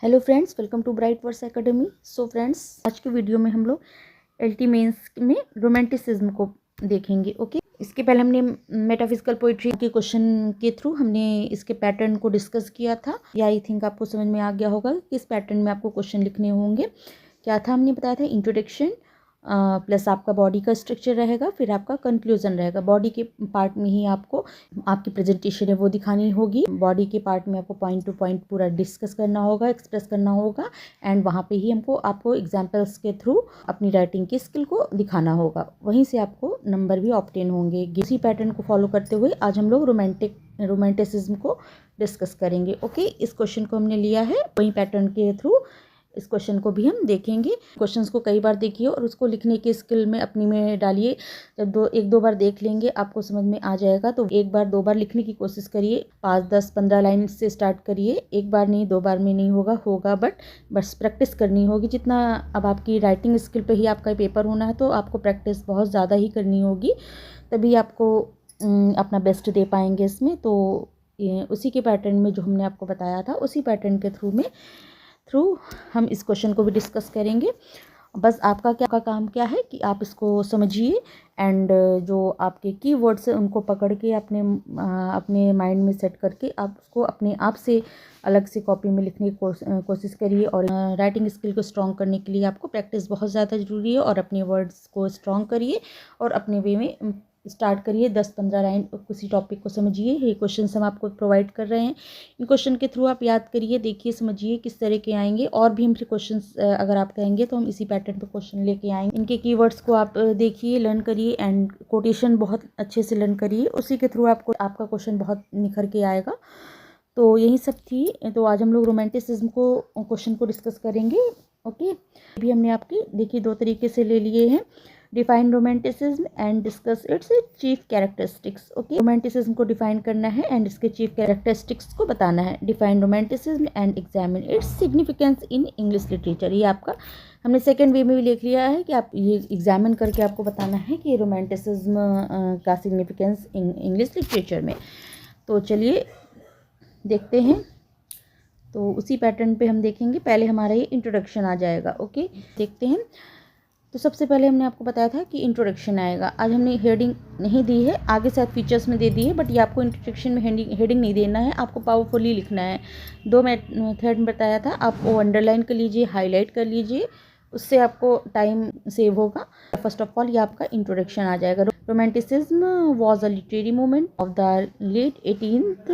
Hello friends, welcome to Bright Words Academy. So friends, आज की video में हम लोग एलटी मेंस में रोमांटिसिज्म को देखेंगे। ओके, इसके पहले हमने मेटाफिजिकल पोइट्री के क्वेश्चन के थ्रू हमने इसके पैटर्न को डिस्कस किया था। या आई थिंक आपको समझ में आ गया होगा कि इस पैटर्न में आपको क्वेश्चन लिखने होंगे। क्या था, हमने बताया था इंट्रोडक्शन प्लस आपका बॉडी का स्ट्रक्चर रहेगा, फिर आपका कंक्लूजन रहेगा। बॉडी के पार्ट में ही आपको आपकी प्रेजेंटेशन है वो दिखानी होगी। बॉडी के पार्ट में आपको पॉइंट टू पॉइंट पूरा डिस्कस करना होगा, एक्सप्रेस करना होगा, एंड वहाँ पे ही आपको एग्जाम्पल्स के थ्रू अपनी राइटिंग की स्किल को दिखाना होगा। वहीं से आपको नंबर भी ऑब्टेन होंगे। इसी पैटर्न को फॉलो करते हुए आज हम लोग रोमांटिसिज्म को डिस्कस करेंगे। ओके, इस क्वेश्चन को हमने लिया है वही पैटर्न के थ्रू इस क्वेश्चन को भी हम देखेंगे। क्वेश्चंस को कई बार देखिए और उसको लिखने की स्किल में अपनी में डालिए। जब एक दो बार देख लेंगे आपको समझ में आ जाएगा, तो एक बार दो बार लिखने की कोशिश करिए। 5, 10, 15 लाइन से स्टार्ट करिए। एक बार नहीं, दो बार में नहीं होगा बट बस प्रैक्टिस करनी होगी। जितना अब आपकी राइटिंग स्किल पे ही आपका पेपर होना है, तो आपको प्रैक्टिस बहुत ज़्यादा ही करनी होगी, तभी आपको अपना बेस्ट दे पाएंगे इसमें। तो उसी के पैटर्न में जो हमने आपको बताया था, उसी पैटर्न के थ्रू हम इस क्वेश्चन को भी डिस्कस करेंगे। बस आपका काम क्या है कि आप इसको समझिए एंड जो आपके कीवर्ड्स हैं उनको पकड़ के अपने माइंड में सेट करके आप उसको अपने आप से अलग से कॉपी में लिखने की कोशिश करिए। और राइटिंग स्किल को स्ट्रॉन्ग करने के लिए आपको प्रैक्टिस बहुत ज़्यादा ज़रूरी है। और अपने वर्ड्स को स्ट्रॉन्ग करिए और अपने वे में स्टार्ट करिए। 10-15 लाइन किसी टॉपिक को समझिए। ये क्वेश्चन हम आपको प्रोवाइड कर रहे हैं, इन क्वेश्चन के थ्रू आप याद करिए, देखिए, समझिए किस तरह के आएंगे। और भी हमसे क्वेश्चंस अगर आप कहेंगे तो हम इसी पैटर्न पे क्वेश्चन लेके आएंगे। इनके कीवर्ड्स को आप देखिए, लर्न करिए एंड कोटेशन बहुत अच्छे से लर्न करिए। उसी के थ्रू आपका क्वेश्चन बहुत निखर के आएगा। तो यही सब थी। तो आज हम लोग रोमांटिसिज्म को क्वेश्चन को डिस्कस करेंगे। ओके, अभी हमने आपकी देखिए 2 तरीके से ले लिए हैं। Define romanticism and discuss it's chief characteristics. Okay, romanticism को डिफाइन करना है एंड इसके चीफ कैरेक्टरिस्टिक्स को बताना है। Define romanticism and examine its significance in English literature. ये आपका हमने सेकेंड वे में भी लिख लिया है कि आप ये एग्जामिन करके आपको बताना है कि रोमांटिसिज्म का सिग्निफिकेंस इंग्लिश लिटरेचर में। तो चलिए देखते हैं। तो उसी पैटर्न पे हम देखेंगे। पहले हमारा ये इंट्रोडक्शन आ जाएगा। ओके, देखते हैं। तो सबसे पहले हमने आपको बताया था कि इंट्रोडक्शन आएगा। आज हमने हेडिंग नहीं दी है, आगे साथ फीचर्स में दे दी है, बट ये आपको इंट्रोडक्शन में हेडिंग नहीं देना है, आपको पावरफुली लिखना है। 2 मेथड में बताया था, आप वो अंडरलाइन कर लीजिए, हाईलाइट कर लीजिए, उससे आपको टाइम सेव होगा। फर्स्ट ऑफ ऑल ये आपका इंट्रोडक्शन आ जाएगा। Romanticism was a literary movement of the late 18th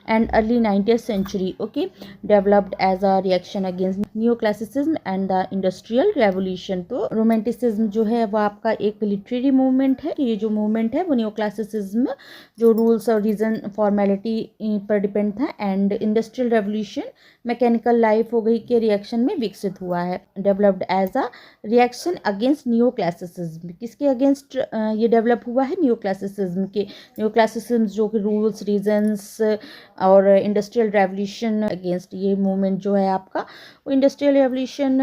and early 19th century. Okay, developed as a reaction against new classicism and the industrial revolution. तो romanticism जो है वो आपका एक लिटरेरी मूवमेंट है। ये जो मूवमेंट है वो न्यू क्लासिसिज्म, जो रूल्स और रीजन फॉर्मेलिटी पर डिपेंड था, and industrial revolution, mechanical life हो गई, के रिएक्शन में विकसित हुआ है। Developed as a reaction against new classicism. किसके अगेंस्ट ये डेवलप हुआ है? न्यू क्लासिसिज्म के। न्यू क्लासिसिज्म जो कि रूल्स, रीजन्स और इंडस्ट्रियल रेवोल्यूशन अगेंस्ट। ये मूवमेंट जो है आपका वो इंडस्ट्रियल रेवोल्यूशन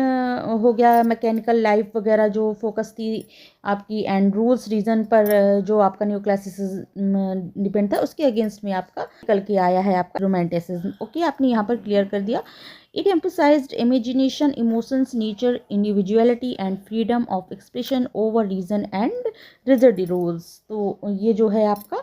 हो गया, मैकेनिकल लाइफ वगैरह जो फोकस थी आपकी, एंड रूल्स रीजन पर जो आपका न्यू क्लासिसिज्म डिपेंड था, उसके अगेंस्ट में आपका निकल के आया है आपका रोमांटिसिज्म। ओके, आपने यहाँ पर क्लियर कर दिया। It emphasized imagination, emotions, nature, individuality and freedom of expression over reason and rigid rules. तो ये जो है आपका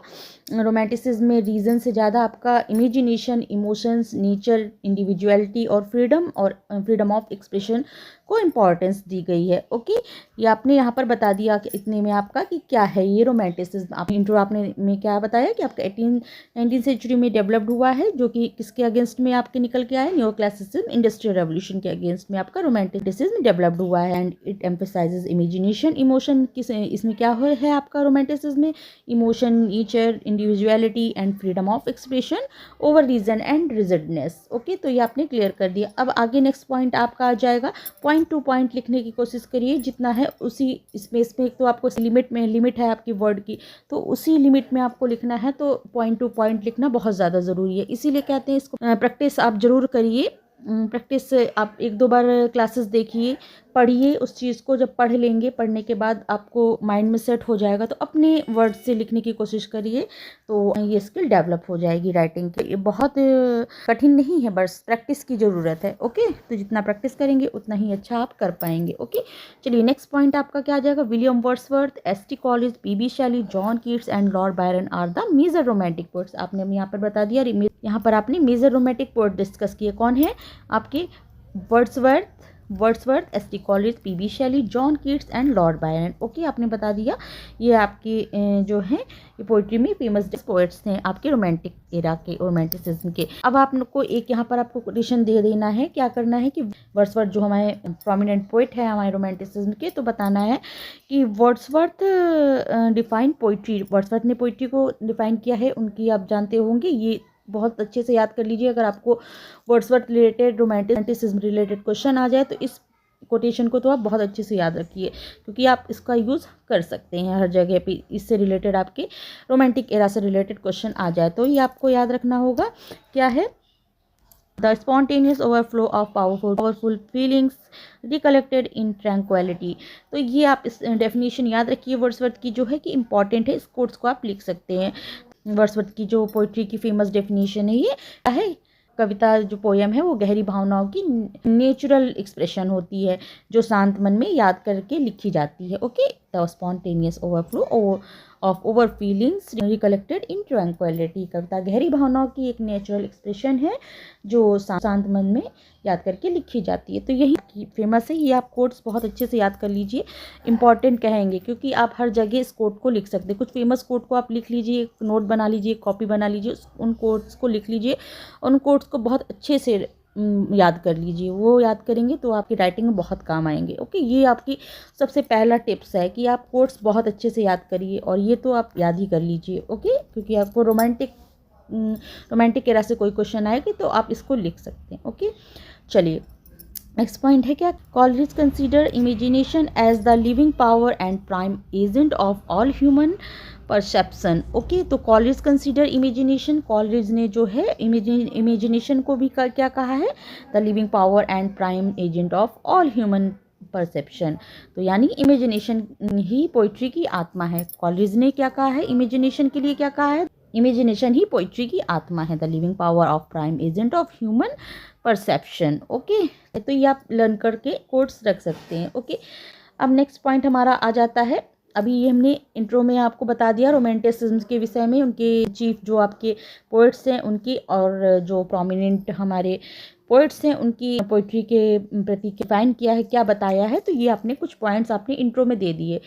रोमांटिसिज्म में रीज़न से ज़्यादा आपका इमेजिनेशन, इमोशंस, नेचर, इंडिविजुअलिटी और फ्रीडम ऑफ एक्सप्रेशन को इम्पॉर्टेंस दी गई है। ओके, ये आपने यहाँ पर बता दिया कि इतने में आपका कि क्या है ये रोमांटिसिज्म। आप इंट्रो आपने में क्या बताया कि आपका 19th सेंचुरी में डेवलप्ड हुआ है, जो कि किसके अगेंस्ट में आपके निकल के आया? न्यू क्लासिसिज्म, इंडस्ट्रियल रेवोल्यूशन के अगेंस्ट में आपका रोमांटिसिज्म डेवलप्ड हुआ है। And it emphasises imagination, emotion, इसमें क्या है आपका रोमांटिसिज्म में? Emotion, nature, individuality and freedom of expression over reason and rigidness. Okay, तो ये आपने क्लियर कर दिया। अब आगे नेक्स्ट पॉइंट आपका आ जाएगा। पॉइंट टू पॉइंट लिखने की कोशिश करिए, जितना है उसी स्पेस में। एक तो आपको लिमिट है आपकी वर्ड की, तो उसी लिमिट में आपको लिखना है। तो पॉइंट टू पॉइंट लिखना बहुत ज़्यादा ज़रूरी है, इसीलिए कहते हैं इसको प्रैक्टिस आप जरूर करिए। प्रैक्टिस आप 1-2 बार क्लासेस देखिए, पढ़िए उस चीज़ को, जब पढ़ लेंगे पढ़ने के बाद आपको माइंड में सेट हो जाएगा तो अपने वर्ड से लिखने की कोशिश करिए, तो ये स्किल डेवलप हो जाएगी राइटिंग की। ये बहुत कठिन नहीं है, बस प्रैक्टिस की ज़रूरत है। ओके, तो जितना प्रैक्टिस करेंगे उतना ही अच्छा आप कर पाएंगे। ओके, चलिए नेक्स्ट पॉइंट आपका क्या आ जाएगा। William Wordsworth, S T. Coleridge, P B. Shelley, John Keats and Lord Byron are the major romantic poets. आपने यहाँ पर बता दिया, यहाँ पर आपने मेजर रोमांटिक पोएट डिस्कस किए। कौन है आपके? Wordsworth, S T. Coleridge, P B. Shelley, John Keats and Lord Byron. Okay, आपने बता दिया ये आपके जो हैं ये पोइट्री में फेमस पोएट्स थे आपके रोमांटिक एरा के, रोमांटिसिज्म के। अब आपको एक यहाँ पर आपको कोटेशन दे देना है। क्या करना है कि वर्ड्सवर्थ जो हमारे प्रोमिनेंट पोइट है हमारे रोमांटिसिज्म के, तो बताना है कि वर्ड्सवर्थ डिफाइन पोइट्री। वर्ड्सवर्थ ने पोइट्री को डिफाइन किया है, उनकी आप जानते होंगे, ये बहुत अच्छे से याद कर लीजिए। अगर आपको Wordsworth related, romanticism related question आ जाए तो इस कोटेशन को तो आप बहुत अच्छे से याद रखिए, क्योंकि आप इसका यूज़ कर सकते हैं हर जगह पे। इससे रिलेटेड आपके रोमांटिक एरा से रिलेटेड क्वेश्चन आ जाए तो ये आपको याद रखना होगा। क्या है? The spontaneous overflow of powerful feelings recollected in tranquillity. तो ये आप इस डेफिनेशन याद रखिए वर्ड्सवर्थ की, जो है कि इंपॉर्टेंट है। इस कोट्स को आप लिख सकते हैं। वर्ड्सवर्थ की जो पोइट्री की फेमस डेफिनेशन है, ये क्या है? कविता जो पोयम है वो गहरी भावनाओं की नेचुरल एक्सप्रेशन होती है, जो शांत मन में याद करके लिखी जाती है। Okay, the spontaneous overflow of over feelings recollected in tranquillity. कविता गहरी भावनाओं की एक नेचुरल एक्सप्रेशन है जो शांत मन में याद करके लिखी जाती है। तो यही फेमस है, ये आप कोट्स बहुत अच्छे से याद कर लीजिए। इंपॉर्टेंट कहेंगे क्योंकि आप हर जगह इस कोट को लिख सकते हैं। कुछ फेमस कोट को आप लिख लीजिए, एक नोट बना लीजिए, कॉपी बना लीजिए, उन कोट्स को लिख लीजिए, उन कोट्स को बहुत अच्छे से याद कर लीजिए। वो याद करेंगे तो आपकी राइटिंग में बहुत काम आएंगे। ओके, ये आपकी सबसे पहला टिप्स है कि आप कोट्स बहुत अच्छे से याद करिए, और ये तो आप याद ही कर लीजिए। ओके, क्योंकि आपको रोमांटिक एरा से कोई क्वेश्चन आएगी तो आप इसको लिख सकते हैं। ओके, चलिए नेक्स्ट पॉइंट है क्या? Coleridge consider imagination as the living power and prime agent of all human perception. Okay, तो कॉलरिज कंसीडर इमेजिनेशन, कॉलरिज ने जो है इमेजिनेशन को भी क्या कहा है? The living power and prime agent of all human perception. तो यानी इमेजिनेशन ही पोइट्री की आत्मा है। कॉलरिज ने क्या कहा है? इमेजिनेशन के लिए क्या कहा है? इमेजिनेशन ही पोइट्री की आत्मा है, the living power of prime agent of human perception. Okay, तो ये आप लर्न करके कोट्स रख सकते हैं। ओके, अब नेक्स्ट पॉइंट हमारा आ जाता है। अभी ये हमने इंट्रो में आपको बता दिया रोमांटिसिज्म के विषय में, उनके चीफ जो आपके पोइट्स हैं उनकी, और जो प्रोमिनेंट हमारे पोइट्स हैं उनकी पोइट्री के प्रति डिफाइन किया है, क्या बताया है। तो ये आपने कुछ पॉइंट्स आपने इंट्रो में दे दिए।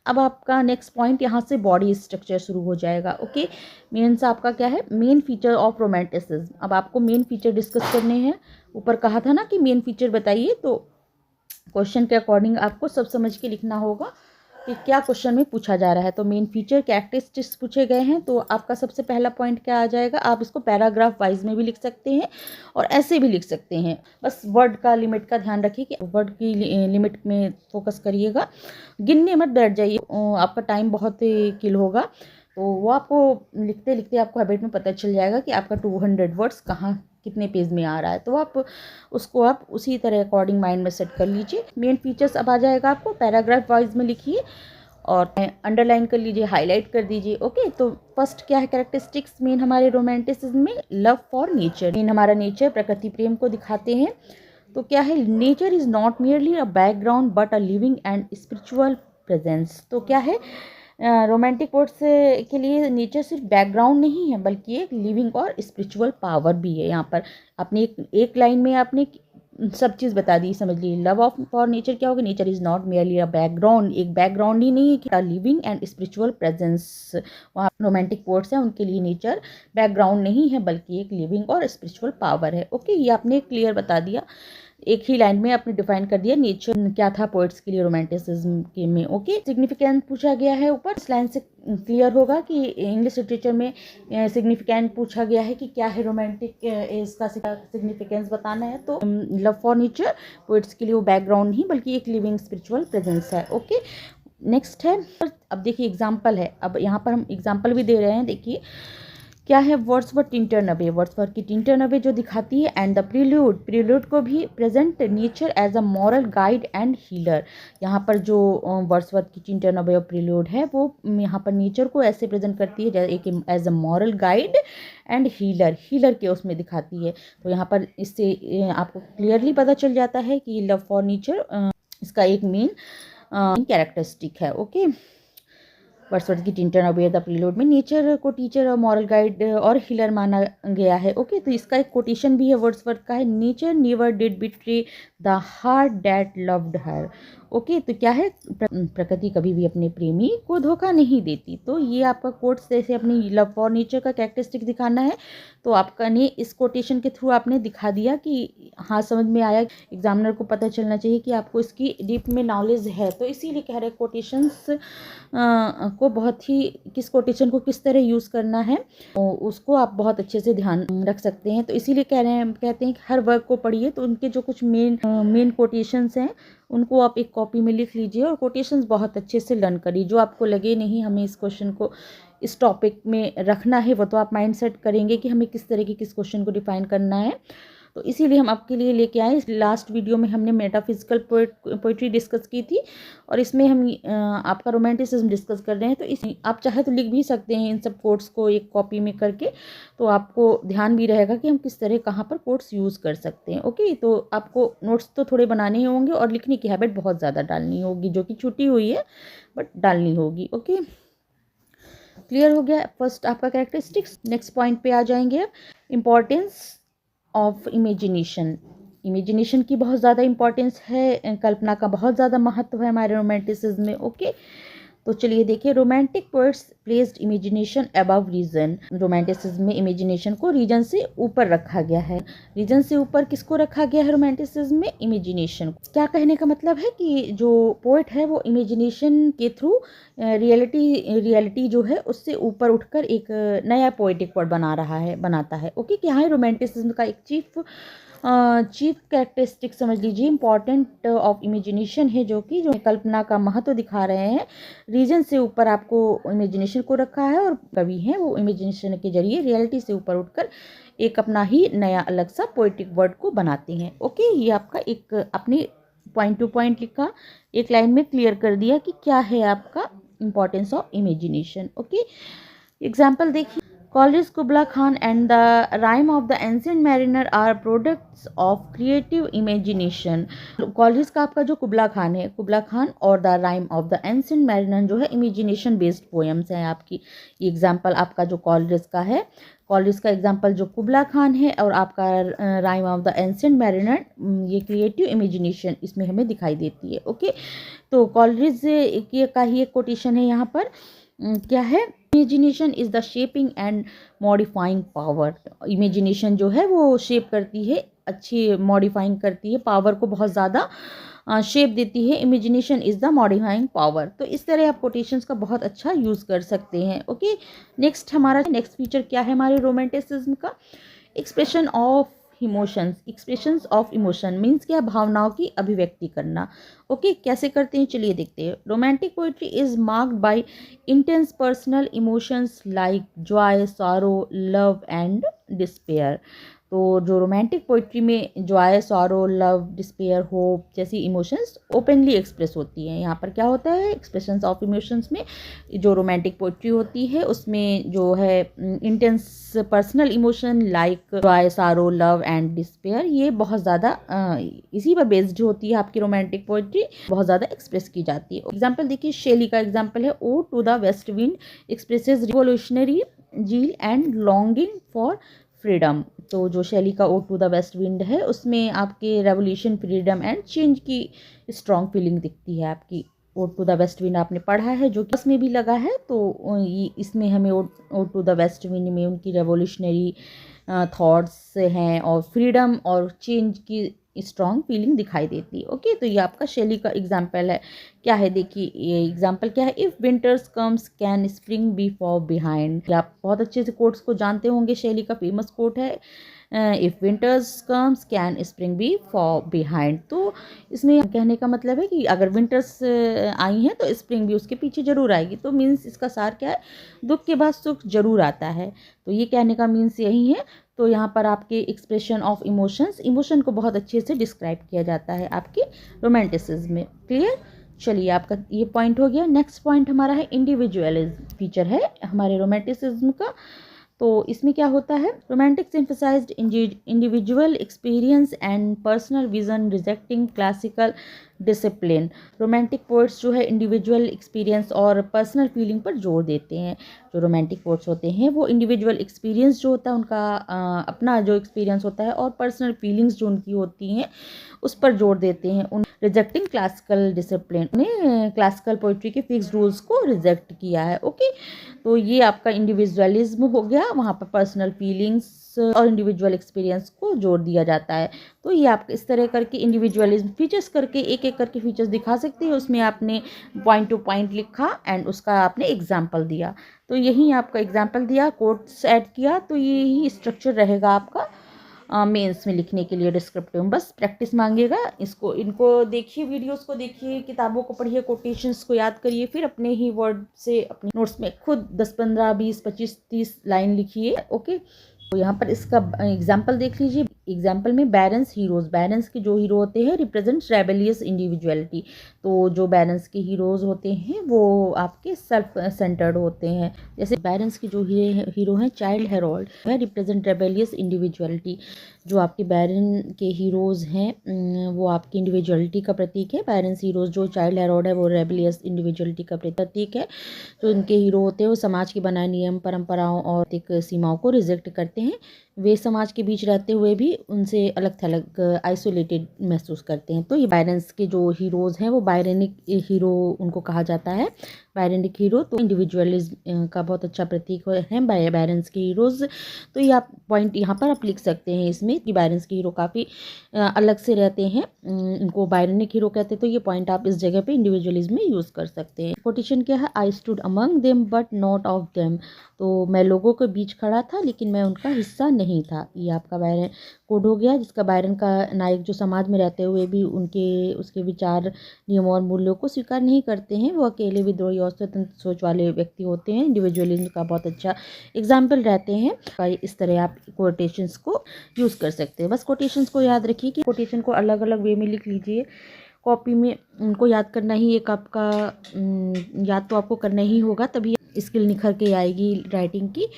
अब आपका नेक्स्ट पॉइंट यहाँ से बॉडी स्ट्रक्चर शुरू हो जाएगा। ओके, मेन्स आपका क्या है? Main feature of romanticism. अब आपको मेन फीचर डिस्कस करने हैं। ऊपर कहा था ना कि मेन फीचर बताइए, तो क्वेश्चन के अकॉर्डिंग आपको सब समझ के लिखना होगा कि क्या क्वेश्चन में पूछा जा रहा है। तो मेन फीचर कैरेक्टरिस्टिक्स पूछे गए हैं, तो आपका सबसे पहला पॉइंट क्या आ जाएगा? आप इसको पैराग्राफ वाइज में भी लिख सकते हैं और ऐसे भी लिख सकते हैं। बस वर्ड का लिमिट का ध्यान रखिए कि वर्ड की लिमिट में फोकस करिएगा, गिनने मत बैठ जाइए, आपका टाइम बहुत किल होगा। तो वो आपको लिखते लिखते आपको हैबिट में पता चल जाएगा कि आपका 200 वर्ड्स कहाँ कितने पेज में आ रहा है। तो आप उसको आप उसी तरह अकॉर्डिंग माइंड में सेट कर लीजिए। मेन फीचर्स अब आ जाएगा आपको, पैराग्राफ वाइज में लिखिए और अंडरलाइन कर लीजिए, हाईलाइट कर दीजिए। ओके, तो फर्स्ट क्या है कैरेक्टरिस्टिक्स मेन हमारे रोमांटिसिज्म में? Love for nature. मेन हमारा नेचर, प्रकृति प्रेम को दिखाते हैं। तो क्या है? Nature is not merely a background but a living and spiritual presence. तो क्या है? रोमांटिक पोएट्स के लिए नेचर सिर्फ बैकग्राउंड नहीं है बल्कि एक लिविंग और स्पिरिचुअल पावर भी है। यहाँ पर आपने एक लाइन में आपने सब चीज़ बता दी, समझ लीजिए। लव ऑफ फॉर नेचर क्या होगा? Nature is not merely a background, एक बैकग्राउंड ही नहीं है कि लिविंग एंड स्पिरिचुअल प्रेजेंस। वहाँ रोमांटिक पोएट्स हैं उनके लिए नेचर बैकग्राउंड नहीं है बल्कि एक लिविंग और स्पिरिचुअल पावर है। ओके, ये आपने क्लियर बता दिया, एक ही लाइन में आपने डिफाइन कर दिया नेचर क्या था पोएट्स के लिए रोमांटिसिज्म के में। ओके, सिग्निफिकेंट पूछा गया है ऊपर, इस लाइन से क्लियर होगा कि इंग्लिश लिटरेचर में सिग्निफिकेंट पूछा गया है कि क्या है रोमांटिक इसका सिग्निफिकेंस बताना है। तो लव फॉर नेचर पोएट्स के लिए वो बैकग्राउंड नहीं बल्कि एक लिविंग स्पिरिचुअल प्रेजेंस है। ओके, नेक्स्ट है, अब देखिए एग्जाम्पल है। अब यहाँ पर हम एग्जाम्पल भी दे रहे हैं। देखिए क्या है वर्ड्सवर्थ इंटरनवे, वर्ड्सवर्थ की इंटरनवे जो दिखाती है एंड द प्रील्यूड, प्रील्यूड को भी present nature as a moral guide and healer. यहाँ पर जो वर्ड्सवर्थ की इंटरनवे और प्रील्यूड है वो यहाँ पर नेचर को ऐसे प्रेजेंट करती है जैसे एक as a moral guide and healer, healer के उसमें दिखाती है। तो यहाँ पर इससे आपको क्लियरली पता चल जाता है कि लव फॉर नेचर इसका एक मेन कैरेक्टरिस्टिक है। ओके, वर्ड्सवर्थ की इंटरनवे द प्रील्यूड में नेचर को टीचर और मॉरल गाइड और हीलर माना गया है। ओके, तो इसका एक कोटेशन भी है वर्ड्सवर्थ का है, nature never did betray the heart that loved her. Okay, तो क्या है, प्रकृति कभी भी अपने प्रेमी को धोखा नहीं देती। तो ये आपका कोट्स जैसे अपनी लव फॉर नेचर का कैरेक्टरिस्टिक दिखाना है, तो आपका ने इस कोटेशन के थ्रू आपने दिखा दिया कि हाँ समझ में आया। एग्जामिनर को पता चलना चाहिए कि आपको इसकी डीप में नॉलेज है, तो इसीलिए कह रहे कोटेशंस को बहुत ही, किस कोटेशन को किस तरह यूज़ करना है उसको आप बहुत अच्छे से ध्यान रख सकते हैं। तो इसीलिए कहते हैं कि हर वर्क को पढ़िए, तो उनके जो कुछ मेन कोटेशंस हैं उनको आप एक कॉपी में लिख लीजिए और कोटेशंस बहुत अच्छे से लर्न करिए। जो आपको लगे नहीं हमें इस क्वेश्चन को इस टॉपिक में रखना है, वो तो आप माइंड सेट करेंगे कि हमें किस तरह की किस क्वेश्चन को डिफाइन करना है। तो इसीलिए हम आपके लिए लेके आए। लास्ट वीडियो में हमने मेटाफिजिकल पोइट्री डिस्कस की थी और इसमें हम आपका रोमांटिसिज्म डिस्कस कर रहे हैं। तो इस आप चाहे तो लिख भी सकते हैं इन सब कोट्स को एक कॉपी में करके, तो आपको ध्यान भी रहेगा कि हम किस तरह कहाँ पर कोट्स यूज़ कर सकते हैं। ओके, तो आपको नोट्स तो थोड़े बनाने ही होंगे और लिखने की हैबिट बहुत ज़्यादा डालनी होगी, जो कि छुट्टी हुई है बट डालनी होगी। ओके, क्लियर हो गया फर्स्ट आपका कैरेक्टरिस्टिक्स। नेक्स्ट पॉइंट पे आ जाएंगे, इम्पॉर्टेंस ऑफ इमेजिनेशन। इमेजिनेशन की बहुत ज़्यादा इंपॉर्टेंस है, कल्पना का बहुत ज़्यादा महत्व है हमारे रोमांटिसिज्म में। ओके, तो चलिए देखिए, romantic poets placed imagination above reason. Romanticism में इमेजिनेशन को रीजन से ऊपर रखा गया है। रीजन से ऊपर किसको रखा गया है रोमांटिसिज्म में? इमेजिनेशन। क्या कहने का मतलब है कि जो पोएट है वो इमेजिनेशन के थ्रू रियलिटी जो है उससे ऊपर उठकर एक नया पोएटिक वर्ड बनाता है। ओके, क्या है रोमांटिसिज्म का एक चीफ कैरेक्टरिस्टिक समझ लीजिए, इंपॉर्टेंट ऑफ इमेजिनेशन है, जो कल्पना का महत्व दिखा रहे हैं। रीजन से ऊपर आपको इमेजिनेशन को रखा है और कवि हैं वो इमेजिनेशन के जरिए रियलिटी से ऊपर उठकर एक अपना ही नया अलग सा पोएटिक वर्ड को बनाते हैं। ओके, ये आपका एक अपने पॉइंट टू पॉइंट लिखा, एक लाइन में क्लियर कर दिया कि क्या है आपका importance of imagination. Okay, example देखिए, Coleridge, Kubla Khan and the Rhyme of the Ancient Mariner are products of creative imagination. Coleridge का आपका जो कुबला खान है, कुबला खान और the rhyme of the ancient mariner जो है इमेजिनेशन बेस्ड पोएम्स हैं आपकी। ये एग्जाम्पल आपका जो कॉलरिज का है, कॉलरिज का एग्जाम्पल जो कुबला खान है और आपका rhyme of the ancient mariner, ये क्रिएटिव इमेजिनेशन इसमें हमें दिखाई देती है। ओके, तो कॉलरिज का ही एक कोटेशन है यहाँ पर, क्या है, imagination is the shaping and modifying power. Imagination जो है वो शेप करती है, अच्छी मॉडिफाइंग करती है, पावर को बहुत ज़्यादा शेप देती है। Imagination is the modifying power. तो इस तरह आप कोटेशंस का बहुत अच्छा यूज़ कर सकते हैं। ओके, नेक्स्ट हमारा नेक्स्ट फीचर क्या है हमारे रोमांटिसिज्म का? Expression of emotions. Expressions of emotion means क्या? भावनाओं की अभिव्यक्ति करना। ओके, कैसे करते हैं चलिए देखते हैं। Romantic poetry is marked by intense personal emotions like Joy, sorrow, love and despair. तो जो रोमांटिक पोइट्री में Joy, sorrow, love, despair, hope जैसी इमोशंस ओपनली एक्सप्रेस होती हैं। यहाँ पर क्या होता है, एक्सप्रेशंस ऑफ इमोशंस में जो रोमांटिक पोइट्री होती है उसमें जो है intense personal emotion like Joy, sorrow, love and despair, ये बहुत ज़्यादा इसी पर बेस्ड होती है आपकी रोमांटिक पोइट्री, बहुत ज़्यादा एक्सप्रेस की जाती है। एग्जाम्पल देखिए, शेली का एग्जाम्पल है, ode to the West Wind expresses revolutionary zeal and longing for freedom. तो जो शैली का ode to the West Wind है उसमें आपके रेवोल्यूशन, फ्रीडम एंड चेंज की स्ट्रॉन्ग फीलिंग दिखती है आपकी। Ode to the West Wind आपने पढ़ा है जो कि इसमें भी लगा है, तो इसमें हमें ode to the West Wind में उनकी रेवोल्यूशनरी थॉट्स हैं और फ्रीडम और चेंज की स्ट्रॉन्ग फीलिंग दिखाई देती है। ओके, तो ये आपका शैली का एग्जाम्पल है। क्या है देखिए, ये एग्जाम्पल क्या है, if winters comes can spring be far behind. आप बहुत अच्छे से कोट्स को जानते होंगे, शैली का फेमस कोट है, if winters comes can spring be far behind. तो इसमें कहने का मतलब है कि अगर विंटर्स आई हैं तो स्प्रिंग भी उसके पीछे जरूर आएगी। तो मीन्स इसका सार क्या है, दुख के बाद सुख जरूर आता है। तो ये कहने का मीन्स यही है। तो यहाँ पर आपके एक्सप्रेशन ऑफ इमोशंस, इमोशन को बहुत अच्छे से डिस्क्राइब किया जाता है आपके रोमांटिसिज्म में। क्लियर? चलिए, आपका ये पॉइंट हो गया। नेक्स्ट पॉइंट हमारा है इंडिविजुअलिज्म फीचर है हमारे रोमांटिसिज्म का। तो इसमें क्या होता है, romantics emphasised individual experience and personal vision rejecting classical discipline. Romantic poets जो है इंडिविजुअल एक्सपीरियंस और पर्सनल फीलिंग पर जोर देते हैं। जो रोमांटिक पोइट्स होते हैं वो इंडिविजुअल एक्सपीरियंस जो होता है उनका अपना जो एक्सपीरियंस होता है और पर्सनल फीलिंग्स जो उनकी होती हैं उस पर जोर देते हैं। उन रिजेक्टिंग क्लासिकल डिसिप्लिन, उन्हें क्लासिकल पोइट्री के फिक्स रूल्स को रिजेक्ट किया है। ओके, तो ये आपका इंडिविजुअलिज्म हो गया, वहाँ पर पर्सनल फीलिंग्स और इंडिविजुअल एक्सपीरियंस को जोड़ दिया जाता है। तो ये आप इस तरह करके इंडिविजुअलिज्म फीचर्स करके एक एक करके फीचर्स दिखा सकते हैं। उसमें आपने पॉइंट टू पॉइंट लिखा एंड उसका आपने एग्जाम्पल दिया। तो यही आपका एग्जाम्पल दिया, कोट्स ऐड किया, तो यही स्ट्रक्चर रहेगा आपका मेंस में लिखने के लिए डिस्क्रिप्टिव। बस प्रैक्टिस मांगेगा, इनको देखिए, वीडियोस को देखिए, किताबों को पढ़िए, कोटेशंस को याद करिए, फिर अपने ही वर्ड से अपने नोट्स में खुद 10 15 20 25 30 लाइन लिखिए। ओके, तो यहाँ पर इसका एग्जाम्पल देख लीजिए। एग्जाम्पल में बैरन्स हीरोज, बैरन्स के जो हीरो होते हैं रिप्रेजेंट्स रेबेलियस इंडिविजुअलिटी। तो जो बैरन्स के हीरोज होते हैं वो आपके सेल्फ सेंटर्ड होते हैं। जैसे बैरन्स के जो हीरो हैं चाइल्ड हेरोल्ड है रिप्रेजेंट रेबेलियस इंडिविजुअलिटी। जो आपके बैरन के हीरोज हैं वो आपकी इंडिविजुअलिटी का प्रतीक है। बैरन्स हीरोज जो चाइल्ड हेरोल्ड है वो रेबेलियस इंडिविजुअलिटी का प्रतीक है। जो इनके हीरो होते हैं वो समाज के बनाए नियम, परंपराओं और एक सीमाओं को रिजेक्ट करते हैं। वे समाज के बीच रहते हुए भी उनसे अलग थलग आइसोलेटेड महसूस करते हैं। तो ये बायरन्स के जो हीरोज़ हैं वो बायरनिक हीरो उनको कहा जाता है। बायरनिक हीरो तो इंडिविजुअलिज्म का बहुत अच्छा प्रतीक है बायरन्स के हीरोज़। तो ये आप पॉइंट यहाँ पर आप लिख सकते हैं इसमें कि बायरन्स के हीरो काफ़ी अलग से रहते हैं, इनको बायरनिक हीरो कहते हैं। तो ये पॉइंट आप इस जगह पे इंडिविजुअलिज्म में यूज़ कर सकते हैं। कोटेशन क्या है, I stood among them but not of them. तो मैं लोगों के बीच खड़ा था लेकिन मैं उनका हिस्सा नहीं था। ये आपका बायरन कोड हो गया, जिसका बायरन का नायक जो समाज में रहते हुए भी उसके विचार, नियमों और मूल्यों को स्वीकार नहीं करते हैं, वो अकेले विद्रोही और स्वतंत्र सोच वाले व्यक्ति होते हैं। इंडिविजुअलिज्म का बहुत अच्छा एग्जाम्पल रहते हैं। इस तरह आप कोटेशंस को यूज़ कर सकते हैं। बस कोटेशंस को याद रखिए कि कोटेशन को अलग अलग वे में लिख लीजिए कॉपी में। उनको याद करना ही एक आपका याद तो आपको करना ही होगा, तभी स्किल निखर के आएगी राइटिंग की।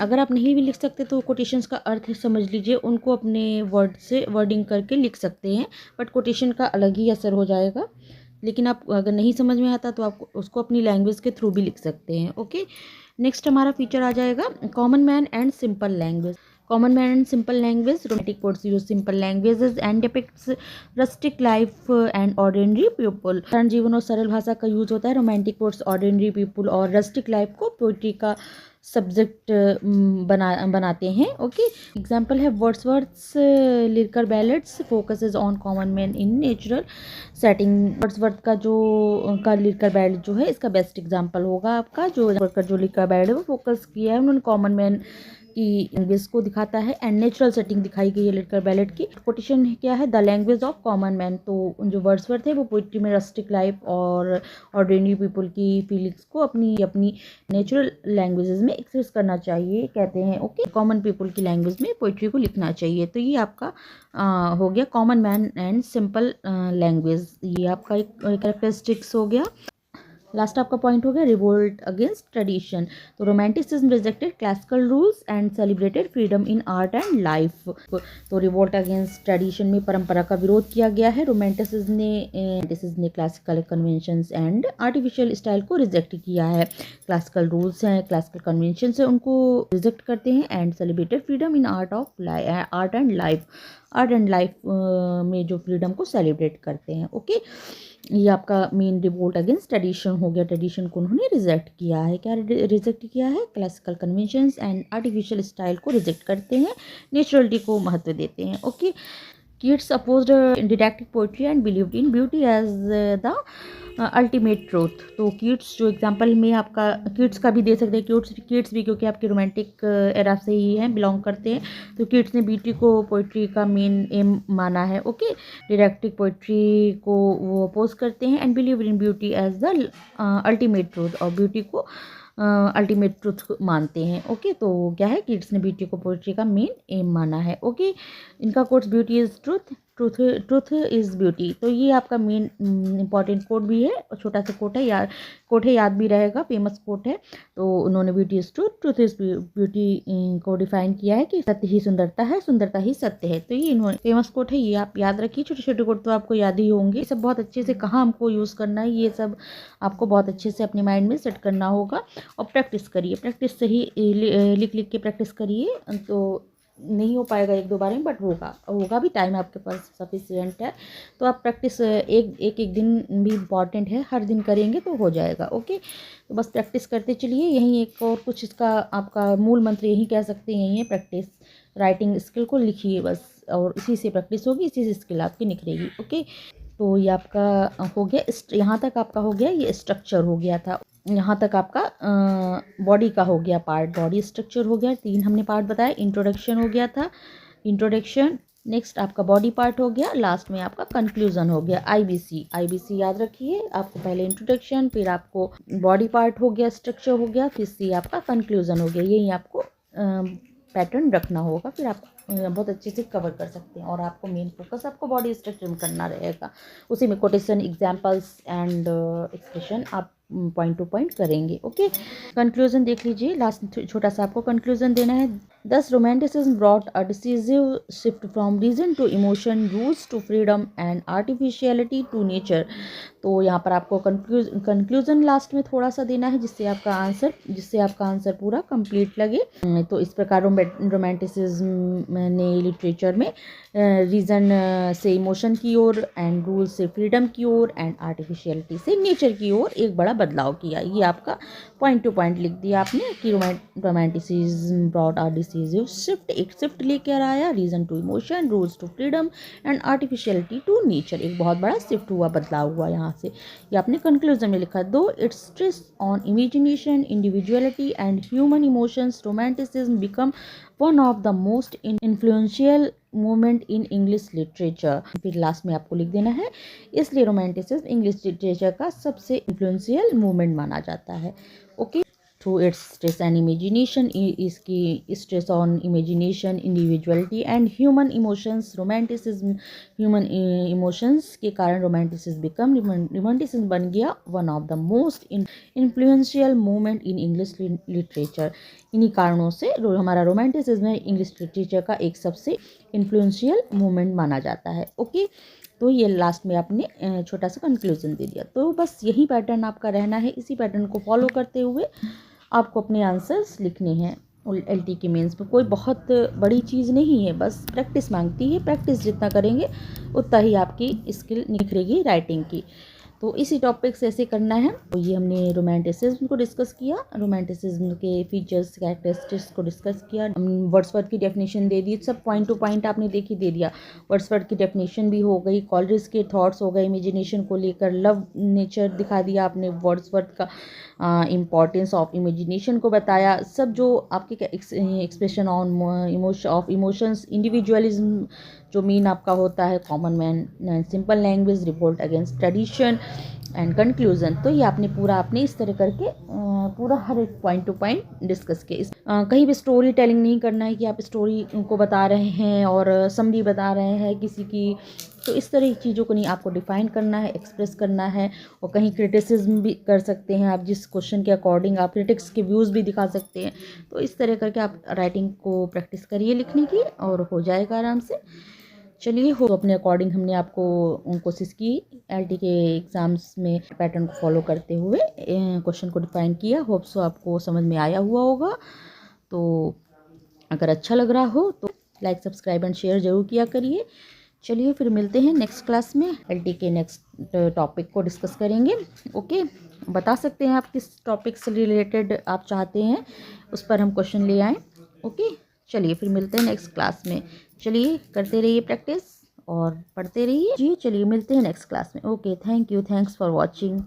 अगर आप नहीं भी लिख सकते तो कोटेशंस का अर्थ समझ लीजिए, उनको अपने वर्ड से वर्डिंग करके लिख सकते हैं, बट कोटेशन का अलग ही असर हो जाएगा। लेकिन आप अगर नहीं समझ में आता तो आप उसको अपनी लैंग्वेज के थ्रू भी लिख सकते हैं। ओके, नेक्स्ट हमारा फीचर आ जाएगा common man and simple language. Common man and simple language. Romantic poets use simple languages and depicts rustic life and ordinary people. साधारण जीवन और सरल भाषा का यूज होता है। रोमांटिक पोट्स ऑर्डिनरी पीपल और रस्टिक लाइफ को पोइट्री का सब्जेक्ट बनाते हैं। ओके, एग्जाम्पल है Wordsworth's lyrical ballads focuses on common man in natural setting. Wordsworth का लिरिकल बैलेड जो है इसका बेस्ट एग्जाम्पल होगा आपका। जो लिरिकल बैलेड है वो फोकस किया है उन्होंने कॉमन मैन की लैंग्वेज को दिखाता है एंड नेचुरल सेटिंग दिखाई गई है लिरिकल बैलेड की। कोटेशन क्या है, the language of common man. तो जो वर्ड्सवर्थ है वो पोइट्री में रस्टिक लाइफ और ऑर्डिनरी पीपल की फीलिंग्स को अपनी नेचुरल लैंग्वेजेस में एक्सप्रेस करना चाहिए कहते हैं। ओके, कॉमन पीपल की लैंग्वेज में पोइट्री को लिखना चाहिए। तो ये आपका हो गया common man and simple language, ये आपका एक कैरेक्टरिस्टिक्स हो गया। लास्ट आपका पॉइंट हो गया रिवोल्ट अगेंस्ट ट्रेडिशन। तो romanticism rejected classical rules and celebrated freedom in art and life. तो रिवोल्ट अगेंस्ट ट्रेडिशन में परंपरा का विरोध किया गया है। रोमांटिसिज्म ने classical conventions and artificial style को रिजेक्ट किया है। क्लासिकल रूल्स हैं, क्लासिकल कन्वेंशंस हैं, उनको रिजेक्ट करते हैं and celebrated freedom in art and life. Art and life में जो फ्रीडम को सेलिब्रेट करते हैं। ओके, ये आपका मेन रिवोल्ट अगेंस्ट ट्रेडिशन हो गया। ट्रेडिशन को उन्होंने रिजेक्ट किया है। क्या रिजेक्ट किया है, classical conventions and artificial style को रिजेक्ट करते हैं, नेचुरलिटी को महत्व देते हैं। Okay, Keats opposed didactic poetry and believed in beauty as the ultimate truth. तो कीट्स जो एग्जांपल में आपका कीट्स का भी दे सकते हैं, कीट्स भी क्योंकि आपके रोमांटिक एरा से ही हैं, बिलोंग करते हैं। तो कीट्स ने ब्यूटी को पोइट्री का मेन एम माना है। ओके, डिडक्टिक पोइट्री को वो अपोज करते हैं and believe in beauty as the ultimate truth, और ब्यूटी को अल्टीमेट ट्रूथ मानते हैं। ओके, तो क्या है, कीट्स ने ब्यूटी को पोइट्री का मेन एम माना है। ओके, इनका quotes beauty is truth, truth is beauty. तो ये आपका मेन इंपॉर्टेंट कोट भी है, और छोटा सा कोट है, कोट है, याद भी रहेगा, फेमस कोट है। तो उन्होंने beauty is truth, truth is beauty को डिफाइन किया है कि सत्य ही सुंदरता है, सुंदरता ही सत्य है। तो ये इन्होंने फेमस कोट है, ये आप याद रखिए। छोटे छोटे कोट तो आपको याद ही होंगे। ये सब बहुत अच्छे से कहाँ हमको यूज़ करना है, ये सब आपको बहुत अच्छे से अपने माइंड में सेट करना होगा। और प्रैक्टिस करिए, प्रैक्टिस से ही लिख लिख के प्रैक्टिस करिए। तो नहीं हो पाएगा एक दो बार में, बट होगा भी, टाइम आपके पास सफिशिएंट है। तो आप प्रैक्टिस एक दिन भी इम्पॉर्टेंट है, हर दिन करेंगे तो हो जाएगा। ओके, तो बस प्रैक्टिस करते चलिए। यही एक और कुछ इसका आपका मूल मंत्र यही कह सकते हैं, यही है प्रैक्टिस। राइटिंग स्किल को लिखिए बस, और इसी से प्रैक्टिस होगी, इसी से स्किल आपकी निखरेगी। ओके, तो ये आपका हो गया, यहाँ तक आपका हो गया, ये स्ट्रक्चर हो गया था। यहाँ तक आपका बॉडी का हो गया पार्ट, बॉडी स्ट्रक्चर हो गया। 3 हमने पार्ट बताया। इंट्रोडक्शन हो गया था, इंट्रोडक्शन। नेक्स्ट आपका बॉडी पार्ट हो गया, लास्ट में आपका कंक्लूजन हो गया। आईबीसी याद रखिए, आपको पहले इंट्रोडक्शन, फिर आपको बॉडी पार्ट हो गया, स्ट्रक्चर हो गया, फिर सी आपका कंक्लूजन हो गया। यही आपको पैटर्न रखना होगा, फिर आप बहुत अच्छे से कवर कर सकते हैं। और आपको मेन फोकस आपको बॉडी स्ट्रक्चर में करना रहेगा, उसी में कोटेशन, एग्जाम्पल्स एंड एक्सप्रेशन आप पॉइंट टू पॉइंट करेंगे। ओके, कंक्लूजन देख लीजिए, लास्ट छोटा सा आपको कंक्लूजन देना है। Thus romanticism brought a decisive shift from reason to emotion, rules to freedom and artificiality to nature. तो यहाँ पर आपको कंक्लूजन लास्ट में थोड़ा सा देना है, जिससे आपका आंसर पूरा कंप्लीट लगे। तो इस प्रकार रोमांटिसिज्म ने लिटरेचर में रीज़न से इमोशन की ओर, एंड रूल से फ्रीडम की ओर, एंड आर्टिफिशियलिटी से नेचर की ओर एक बड़ा बदलाव किया। ये आपका पॉइंट टू पॉइंट लिख दिया आपने कि romanticism brought a decisive shift, एक शिफ्ट लेकर आया, reason to emotion, rules to freedom and artificiality to nature. एक बहुत बड़ा शिफ्ट हुआ, बदलाव हुआ यहाँ से। ये आपने कंक्लूजन में लिखा। दो it's stress on imagination, individuality and human emotions, romanticism become one of the most influential movement in English literature. फिर लास्ट में आपको लिख देना है, इसलिए रोमांटिसिज्म इंग्लिश लिटरेचर का सबसे इन्फ्लुएंशियल मूवमेंट माना जाता है। Okay, through its stress and imagination, इसकी stress on imagination, individuality and human emotions, romanticism human emotions के कारण रोमांटिसिज्म बन गया one of the most influential movement in English literature. इन्हीं कारणों से हमारा रोमांटिसिज्म इंग्लिश लिटरेचर का एक सबसे इन्फ्लुएंशियल मूवमेंट माना जाता है। ओके, तो ये लास्ट में आपने छोटा सा कंक्लूजन दे दिया। तो बस यही पैटर्न आपका रहना है, इसी पैटर्न को फॉलो करते हुए आपको अपने आंसर्स लिखने हैं एलटी के मेंस में। कोई बहुत बड़ी चीज़ नहीं है, बस प्रैक्टिस मांगती है। प्रैक्टिस जितना करेंगे उतना ही आपकी स्किल निखरेगी राइटिंग की। तो इसी टॉपिक से ऐसे करना है। तो ये हमने रोमांटिसिज्म को डिस्कस किया, रोमांटिसिज्म के फीचर्स, कैरेक्टरिस्टिक्स को डिस्कस किया, वर्ड्सवर्थ की डेफिनेशन दे दी, सब पॉइंट टू पॉइंट आपने देखी दे दिया। वर्ड्सवर्थ की डेफिनेशन भी हो गई, कॉलरिज के थॉट्स हो गए, इमेजिनेशन को लेकर, लव नेचर दिखा दिया आपने, वर्ड्सवर्थ का इम्पॉर्टेंस ऑफ इमेजिनेशन को बताया, सब जो आपके एक्सप्रेशन ऑफ इमोशंस, इंडिविजुअलिज्म जो मीन आपका होता है, common man, simple language, revolt against tradition and conclusion. तो ये आपने इस तरह करके पूरा हर एक पॉइंट टू पॉइंट डिस्कस किया। कहीं भी स्टोरी टेलिंग नहीं करना है कि आप स्टोरी को बता रहे हैं और समरी बता रहे हैं किसी की। तो इस तरह की चीज़ों को नहीं, आपको डिफाइन करना है, एक्सप्रेस करना है। और कहीं क्रिटिसिज्म भी कर सकते हैं आप, जिस क्वेश्चन के अकॉर्डिंग आप क्रिटिक्स के व्यूज़ भी दिखा सकते हैं। तो इस तरह करके आप राइटिंग को प्रैक्टिस करिए लिखने की, और हो जाएगा आराम से। चलिए, हो अपने अकॉर्डिंग हमने आपको कोशिश की एलटी के एग्ज़ाम्स में पैटर्न को फॉलो करते हुए क्वेश्चन को डिफाइन किया। होप सो आपको समझ में आया हुआ होगा। तो अगर अच्छा लग रहा हो तो लाइक, सब्सक्राइब एंड शेयर ज़रूर किया करिए। चलिए, फिर मिलते हैं नेक्स्ट क्लास में। एलटी के नेक्स्ट टॉपिक को डिस्कस करेंगे। ओके, बता सकते हैं आप किस टॉपिक से रिलेटेड आप चाहते हैं, उस पर हम क्वेश्चन ले आएँ। ओके, चलिए फिर मिलते हैं नेक्स्ट क्लास में। चलिए, करते रहिए प्रैक्टिस। और पढ़ते रहिए जी। चलिए मिलते हैं नेक्स्ट क्लास में। Okay, thank you, thanks for watching.